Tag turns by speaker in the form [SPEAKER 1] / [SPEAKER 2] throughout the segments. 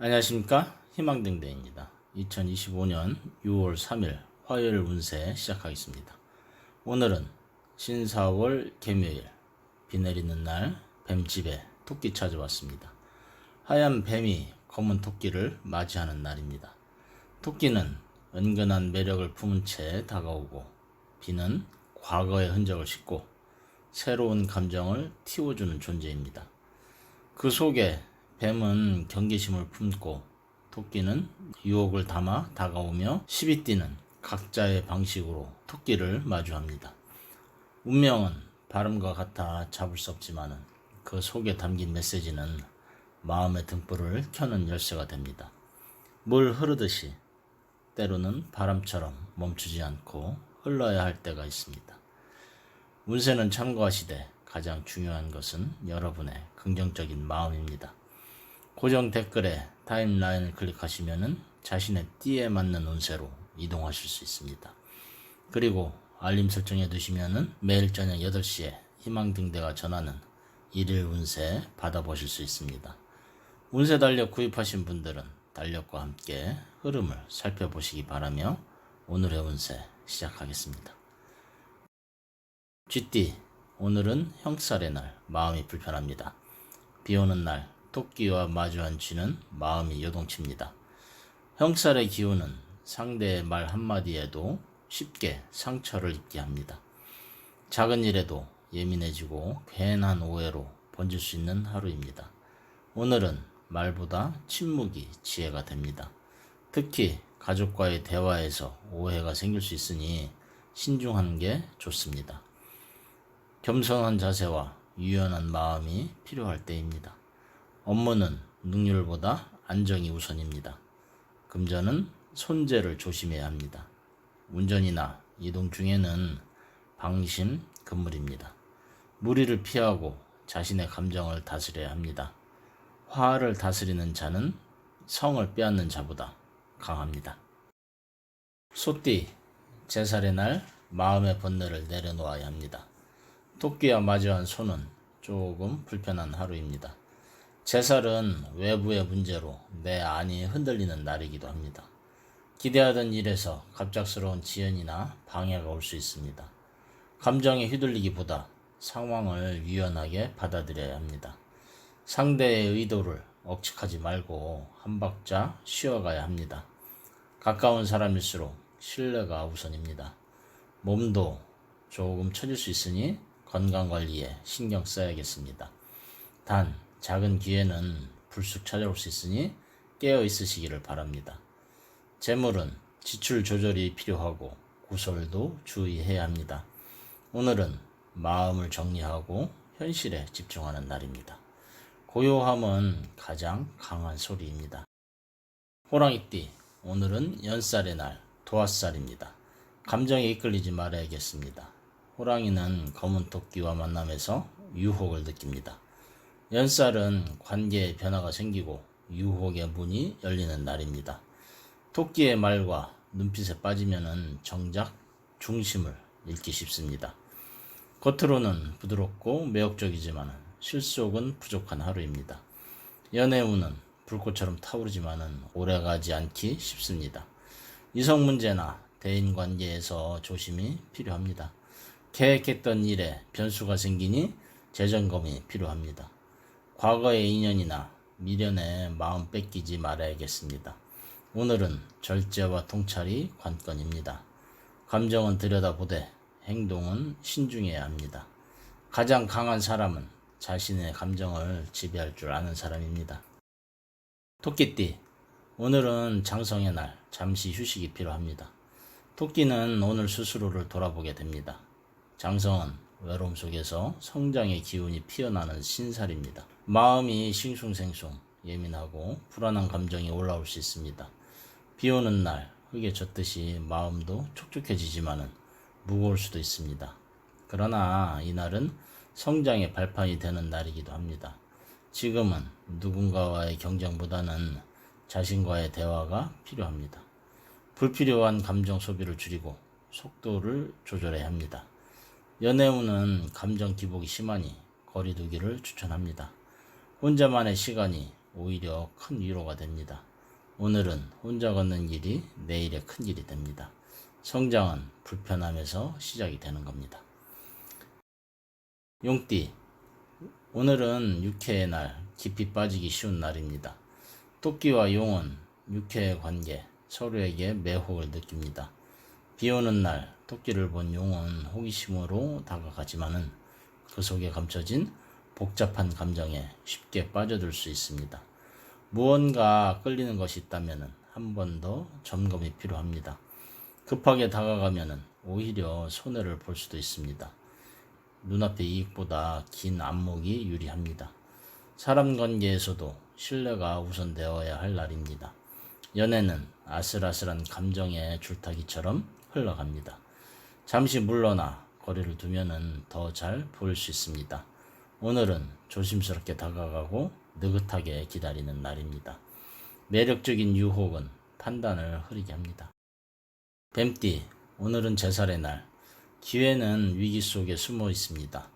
[SPEAKER 1] 안녕하십니까, 희망등대입니다. 2025년 6월 3일 화요일 운세 시작하겠습니다. 오늘은 신사월 개묘일, 비 내리는 날 뱀집에 토끼 찾아왔습니다. 하얀 뱀이 검은 토끼를 맞이하는 날입니다. 토끼는 은근한 매력을 품은 채 다가오고, 비는 과거의 흔적을 싣고 새로운 감정을 틔워주는 존재입니다. 그 속에 뱀은 경계심을 품고, 토끼는 유혹을 담아 다가오며 시비 뛰는 각자의 방식으로 토끼를 마주합니다. 운명은 발음과 같아 잡을 수 없지만 그 속에 담긴 메시지는 마음의 등불을 켜는 열쇠가 됩니다. 물 흐르듯이 때로는 바람처럼 멈추지 않고 흘러야 할 때가 있습니다. 운세는 참고하시되 가장 중요한 것은 여러분의 긍정적인 마음입니다. 고정 댓글에 타임라인을 클릭하시면 자신의 띠에 맞는 운세로 이동하실 수 있습니다. 그리고 알림 설정해 두시면 매일 저녁 8시에 희망등대가 전하는 일일 운세 받아보실 수 있습니다. 운세 달력 구입하신 분들은 달력과 함께 흐름을 살펴보시기 바라며 오늘의 운세 시작하겠습니다. 쥐띠, 오늘은 형살의 날, 마음이 불편합니다. 비오는 날 토끼와 마주한 쥐는 마음이 요동칩니다. 형살의 기운은 상대의 말 한마디에도 쉽게 상처를 입게 합니다. 작은 일에도 예민해지고 괜한 오해로 번질 수 있는 하루입니다. 오늘은 말보다 침묵이 지혜가 됩니다. 특히 가족과의 대화에서 오해가 생길 수 있으니 신중하는 게 좋습니다. 겸손한 자세와 유연한 마음이 필요할 때입니다. 업무는 능률보다 안정이 우선입니다. 금전은 손재를 조심해야 합니다. 운전이나 이동 중에는 방심, 금물입니다. 무리를 피하고 자신의 감정을 다스려야 합니다. 화를 다스리는 자는 성을 빼앗는 자보다 강합니다. 소띠, 제살의 날 마음의 번뇌를 내려놓아야 합니다. 토끼와 마주한 소는 조금 불편한 하루입니다. 제살은 외부의 문제로 내 안이 흔들리는 날이기도 합니다. 기대하던 일에서 갑작스러운 지연이나 방해가 올 수 있습니다. 감정에 휘둘리기보다 상황을 유연하게 받아들여야 합니다. 상대의 의도를 억측하지 말고 한 박자 쉬어가야 합니다. 가까운 사람일수록 신뢰가 우선입니다. 몸도 조금 처질 수 있으니 건강관리에 신경 써야겠습니다. 단, 작은 기회는 불쑥 찾아올 수 있으니 깨어 있으시기를 바랍니다. 재물은 지출 조절이 필요하고 구설도 주의해야 합니다. 오늘은 마음을 정리하고 현실에 집중하는 날입니다. 고요함은 가장 강한 소리입니다. 호랑이띠, 오늘은 연살의 날, 도화살입니다. 감정에 이끌리지 말아야겠습니다. 호랑이는 검은 토끼와 만남에서 유혹을 느낍니다. 연살은 관계에 변화가 생기고 유혹의 문이 열리는 날입니다. 토끼의 말과 눈빛에 빠지면 정작 중심을 잃기 쉽습니다. 겉으로는 부드럽고 매혹적이지만 실속은 부족한 하루입니다. 연애운은 불꽃처럼 타오르지만 오래가지 않기 쉽습니다. 이성 문제나 대인관계에서 조심이 필요합니다. 계획했던 일에 변수가 생기니 재점검이 필요합니다. 과거의 인연이나 미련에 마음 뺏기지 말아야겠습니다. 오늘은 절제와 통찰이 관건입니다. 감정은 들여다보되 행동은 신중해야 합니다. 가장 강한 사람은 자신의 감정을 지배할 줄 아는 사람입니다. 토끼띠, 오늘은 장성의 날, 잠시 휴식이 필요합니다. 토끼는 오늘 스스로를 돌아보게 됩니다. 장성은 외로움 속에서 성장의 기운이 피어나는 신살입니다. 마음이 싱숭생숭, 예민하고 불안한 감정이 올라올 수 있습니다. 비 오는 날, 흙에 젖듯이 마음도 촉촉해지지만 무거울 수도 있습니다. 그러나 이날은 성장의 발판이 되는 날이기도 합니다. 지금은 누군가와의 경쟁보다는 자신과의 대화가 필요합니다. 불필요한 감정 소비를 줄이고 속도를 조절해야 합니다. 연애운은 감정 기복이 심하니 거리 두기를 추천합니다. 혼자만의 시간이 오히려 큰 위로가 됩니다. 오늘은 혼자 걷는 길이 내일의 큰 길이 됩니다. 성장은 불편함에서 시작이 되는 겁니다. 용띠, 오늘은 육회의 날, 깊이 빠지기 쉬운 날입니다. 토끼와 용은 육회의 관계, 서로에게 매혹을 느낍니다. 비 오는 날, 토끼를 본 용은 호기심으로 다가가지만은 그 속에 감춰진 복잡한 감정에 쉽게 빠져들 수 있습니다. 무언가 끌리는 것이 있다면 한 번 더 점검이 필요합니다. 급하게 다가가면 오히려 손해를 볼 수도 있습니다. 눈앞의 이익보다 긴 안목이 유리합니다. 사람 관계에서도 신뢰가 우선되어야 할 날입니다. 연애는 아슬아슬한 감정의 줄타기처럼 흘러갑니다. 잠시 물러나 거리를 두면 더 잘 보일 수 있습니다. 오늘은 조심스럽게 다가가고 느긋하게 기다리는 날입니다. 매력적인 유혹은 판단을 흐리게 합니다. 뱀띠, 오늘은 제살의 날. 기회는 위기 속에 숨어 있습니다.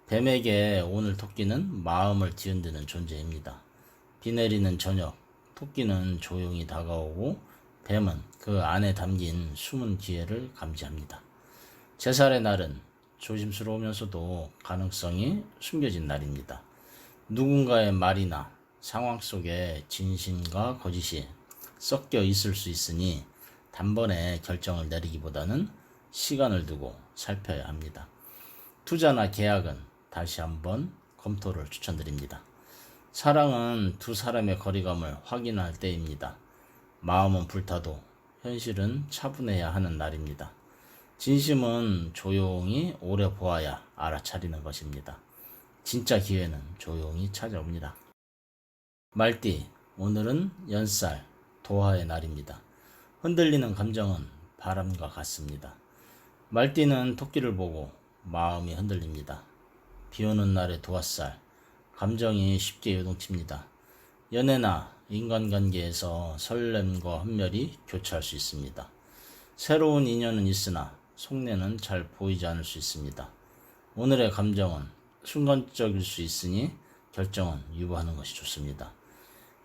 [SPEAKER 1] 뱀에게 오늘 토끼는 마음을 뒤흔드는 존재입니다. 비 내리는 저녁, 토끼는 조용히 다가오고 뱀은 그 안에 담긴 숨은 기회를 감지합니다. 제살의 날은 조심스러우면서도 가능성이 숨겨진 날입니다. 누군가의 말이나 상황 속에 진심과 거짓이 섞여 있을 수 있으니 단번에 결정을 내리기보다는 시간을 두고 살펴야 합니다. 투자나 계약은 다시 한번 검토를 추천드립니다. 사랑은 두 사람의 거리감을 확인할 때입니다. 마음은 불타도 현실은 차분해야 하는 날입니다. 진심은 조용히 오래 보아야 알아차리는 것입니다. 진짜 기회는 조용히 찾아옵니다. 말띠, 오늘은 연살, 도화의 날입니다. 흔들리는 감정은 바람과 같습니다. 말띠는 토끼를 보고 마음이 흔들립니다. 비 오는 날의 도화살, 감정이 쉽게 요동칩니다. 연애나 인간관계에서 설렘과 hun멸이 교차할 수 있습니다. 새로운 인연은 있으나 속내는 잘 보이지 않을 수 있습니다. 오늘의 감정은 순간적일 수 있으니 결정은 유보하는 것이 좋습니다.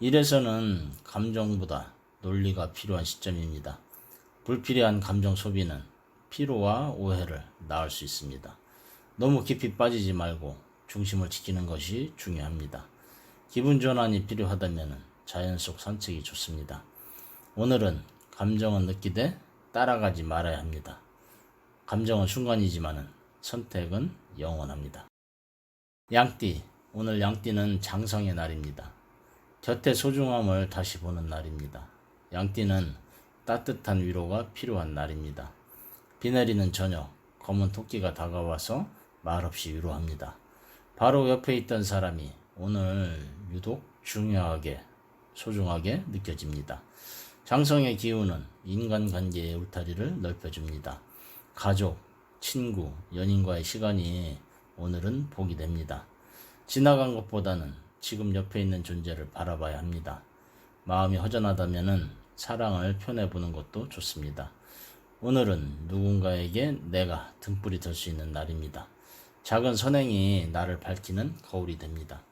[SPEAKER 1] 일에서는 감정보다 논리가 필요한 시점입니다. 불필요한 감정 소비는 피로와 오해를 낳을 수 있습니다. 너무 깊이 빠지지 말고 중심을 지키는 것이 중요합니다. 기분 전환이 필요하다면 자연 속 산책이 좋습니다. 오늘은 감정은 느끼되 따라가지 말아야 합니다. 감정은 순간이지만 선택은 영원합니다. 양띠, 오늘 양띠는 장성의 날입니다. 곁의 소중함을 다시 보는 날입니다. 양띠는 따뜻한 위로가 필요한 날입니다. 비 내리는 저녁, 검은 토끼가 다가와서 말없이 위로합니다. 바로 옆에 있던 사람이 오늘 유독 중요하게, 소중하게 느껴집니다. 장성의 기운은 인간관계의 울타리를 넓혀줍니다. 가족, 친구, 연인과의 시간이 오늘은 복이 됩니다. 지나간 것보다는 지금 옆에 있는 존재를 바라봐야 합니다. 마음이 허전하다면 사랑을 표현해보는 것도 좋습니다. 오늘은 누군가에게 내가 등불이 될 수 있는 날입니다. 작은 선행이 나를 밝히는 거울이 됩니다.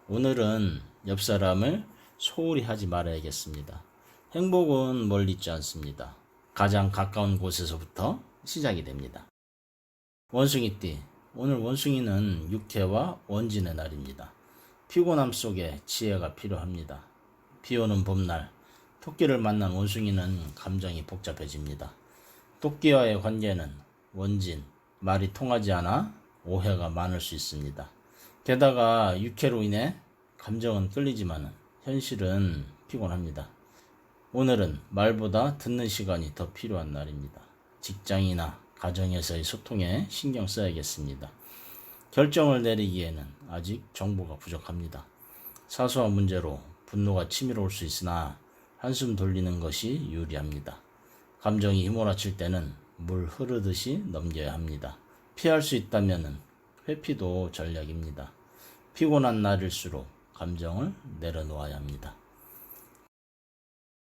[SPEAKER 1] 오늘은 옆 사람을 소홀히 하지 말아야겠습니다. 행복은 멀리 있지 않습니다. 가장 가까운 곳에서부터 시작이 됩니다. 원숭이띠, 오늘 원숭이는 육회와 원진의 날입니다. 피곤함 속에 지혜가 필요합니다. 비 오는 봄날, 토끼를 만난 원숭이는 감정이 복잡해집니다. 토끼와의 관계는 원진, 말이 통하지 않아 오해가 많을 수 있습니다. 게다가 육회로 인해 감정은 끌리지만 현실은 피곤합니다. 오늘은 말보다 듣는 시간이 더 필요한 날입니다. 직장이나 가정에서의 소통에 신경 써야겠습니다. 결정을 내리기에는 아직 정보가 부족합니다. 사소한 문제로 분노가 치밀어 올 수 있으나 한숨 돌리는 것이 유리합니다. 감정이 휘몰아칠 때는 물 흐르듯이 넘겨야 합니다. 피할 수 있다면 회피도 전략입니다. 피곤한 날일수록 감정을 내려놓아야 합니다.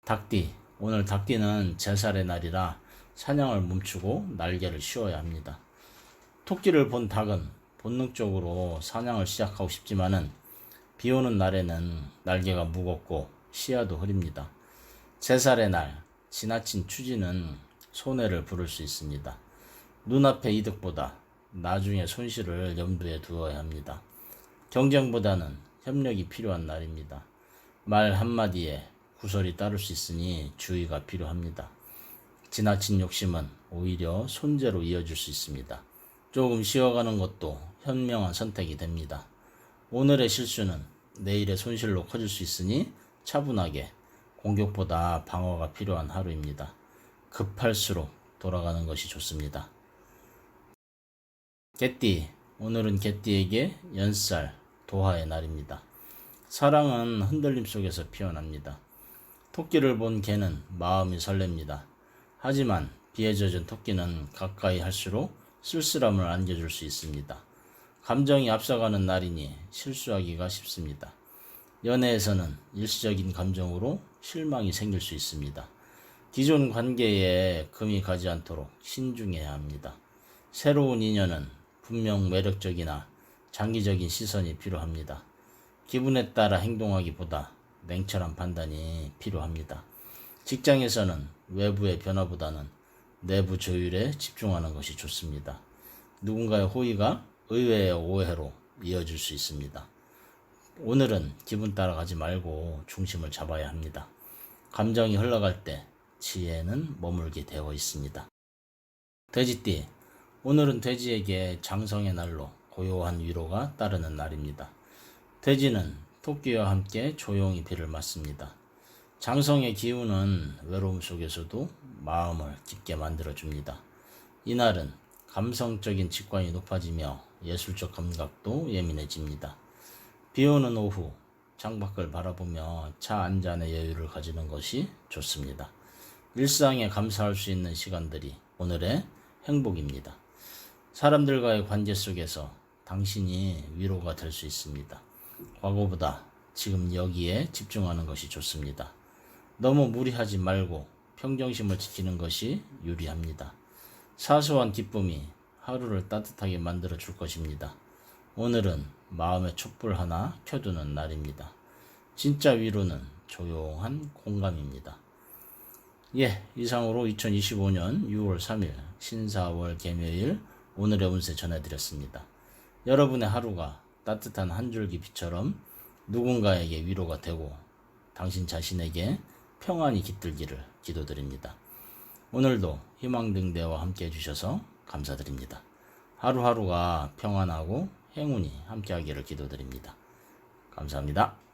[SPEAKER 1] 닭띠, 오늘 닭띠는 제살의 날이라 사냥을 멈추고 날개를 씌워야 합니다. 토끼를 본 닭은 본능적으로 사냥을 시작하고 싶지만은 비 오는 날에는 날개가 무겁고 시야도 흐립니다. 제살의 날, 지나친 추진은 손해를 부를 수 있습니다. 눈앞의 이득보다 나중의 손실을 염두에 두어야 합니다. 경쟁보다는 협력이 필요한 날입니다. 말 한마디에 구설이 따를 수 있으니 주의가 필요합니다. 지나친 욕심은 오히려 손재로 이어질 수 있습니다. 조금 쉬어가는 것도 현명한 선택이 됩니다. 오늘의 실수는 내일의 손실로 커질 수 있으니 차분하게, 공격보다 방어가 필요한 하루입니다. 급할수록 돌아가는 것이 좋습니다. 개띠, 오늘은 개띠에게 연살, 도화의 날입니다. 사랑은 흔들림 속에서 피어납니다. 토끼를 본 개는 마음이 설렙니다. 하지만 비에 젖은 토끼는 가까이 할수록 쓸쓸함을 안겨줄 수 있습니다. 감정이 앞서가는 날이니 실수하기가 쉽습니다. 연애에서는 일시적인 감정으로 실망이 생길 수 있습니다. 기존 관계에 금이 가지 않도록 신중해야 합니다. 새로운 인연은 분명 매력적이나 장기적인 시선이 필요합니다. 기분에 따라 행동하기보다 냉철한 판단이 필요합니다. 직장에서는 외부의 변화보다는 내부 조율에 집중하는 것이 좋습니다. 누군가의 호의가 의외의 오해로 이어질 수 있습니다. 오늘은 기분 따라가지 말고 중심을 잡아야 합니다. 감정이 흘러갈 때 지혜는 머물게 되어 있습니다. 돼지띠, 오늘은 돼지에게 장성의 날로 고요한 위로가 따르는 날입니다. 돼지는 토끼와 함께 조용히 비를 맞습니다. 장성의 기운은 외로움 속에서도 마음을 깊게 만들어줍니다. 이날은 감성적인 직관이 높아지며 예술적 감각도 예민해집니다. 비오는 오후 창밖을 바라보며 차 한 잔의 여유를 가지는 것이 좋습니다. 일상에 감사할 수 있는 시간들이 오늘의 행복입니다. 사람들과의 관계 속에서 당신이 위로가 될 수 있습니다. 과거보다 지금 여기에 집중하는 것이 좋습니다. 너무 무리하지 말고 평정심을 지키는 것이 유리합니다. 사소한 기쁨이 하루를 따뜻하게 만들어 줄 것입니다. 오늘은 마음의 촛불 하나 켜두는 날입니다. 진짜 위로는 조용한 공감입니다. 이상으로 2025년 6월 3일 신사월 개묘일 오늘의 운세 전해드렸습니다. 여러분의 하루가 따뜻한 한 줄기 빛처럼 누군가에게 위로가 되고 당신 자신에게 평안이 깃들기를 기도드립니다. 오늘도 희망등대와 함께 해주셔서 감사드립니다. 하루하루가 평안하고 행운이 함께하기를 기도드립니다. 감사합니다.